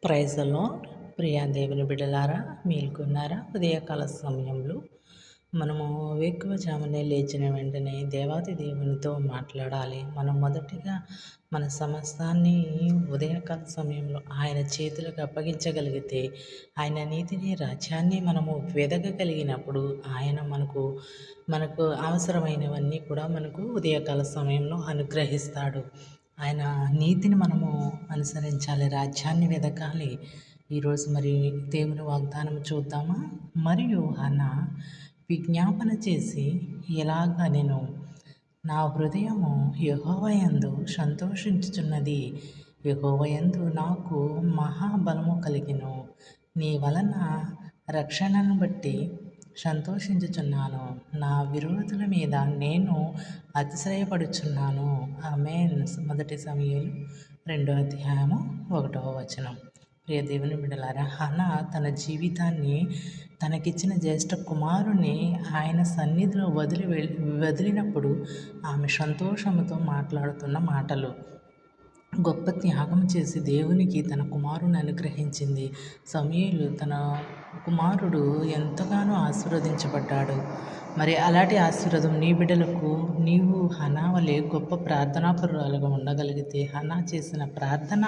Praise the lord. Priya దేవుని బిడ్డలారా, మేల్కొన్నారా? ఉదయకాల సమయంలో మనము వేకువజామునే లేచిన వెంటనే దేవాది దేవునితో మాట్లాడాలి. మనం మొదటిగా మన సమస్తాన్ని ఉదయకాల సమయంలో ఆయన చేతులకు అప్పగించగలిగితే, ఆయన నీతిని రాజ్యాన్ని మనము వెదకగలిగినప్పుడు ఆయన మనకు అవసరమైనవన్నీ కూడా మనకు ఉదయకాల సమయంలో అనుగ్రహిస్తాడు. ఆయన నీతిని మనము అనుసరించాలి, రాజ్యాన్ని వెదకాలి. ఈరోజు మరి దేవుని వాగ్దానం చూద్దామా? మరియు అన్న విజ్ఞాపన చేసి ఎలాగా నేను నా హృదయము యెహోవాయందు సంతోషించుచున్నది, యెహోవాయందు నాకు మహాబలము కలిగిను, నీ వలన రక్షణను బట్టి సంతోషించుచున్నాను, నా విరోధుల మీద నేను అతిశయపడుచున్నాను. ఆమేన్. మొదటి సమూయేలు 2వ అధ్యాయము 1వ వచనం. ప్రియ దేవుని బిడ్డలారా, హన్నా తన జీవితాన్ని తనకిచ్చిన జ్యేష్ఠ కుమారుని ఆయన సన్నిధిలో వదిలినప్పుడు ఆమె సంతోషంతో మాట్లాడుతున్న మాటలు. గొప్ప త్యాగం చేసి దేవునికి తన కుమారుని అనుగ్రహించింది. సమూయేలు తన కుమారుడు ఎంతగానో ఆశీర్వదించబడ్డాడు. మరి అలాంటి ఆశీర్వాదం నీ బిడ్డలకు నీవు హన్నా వలె గొప్ప ప్రార్థనాపరురాలుగా ఉండగలిగితే, హన్నా చేసిన ప్రార్థన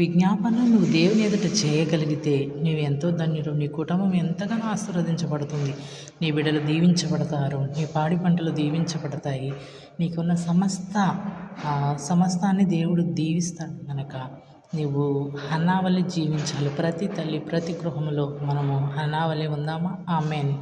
విజ్ఞాపనలు నువ్వు దేవుని ఎదుట చేయగలిగితే నీవు ఎంతో ధన్యుడు. నీ కుటుంబం ఎంతగానో ఆశీర్వదించబడుతుంది. నీ బిడ్డలు దీవించబడతారు, నీ పాడి పంటలు దీవించబడతాయి. నీకున్న సమస్తాన్ని దేవుడు దీవిస్తాడు కనుక నీవు హన్నా వలె జీవించాలి. ప్రతి తల్లి ప్రతి గృహంలో మనము హన్నా వలె ఉందామా? ఆమేన్.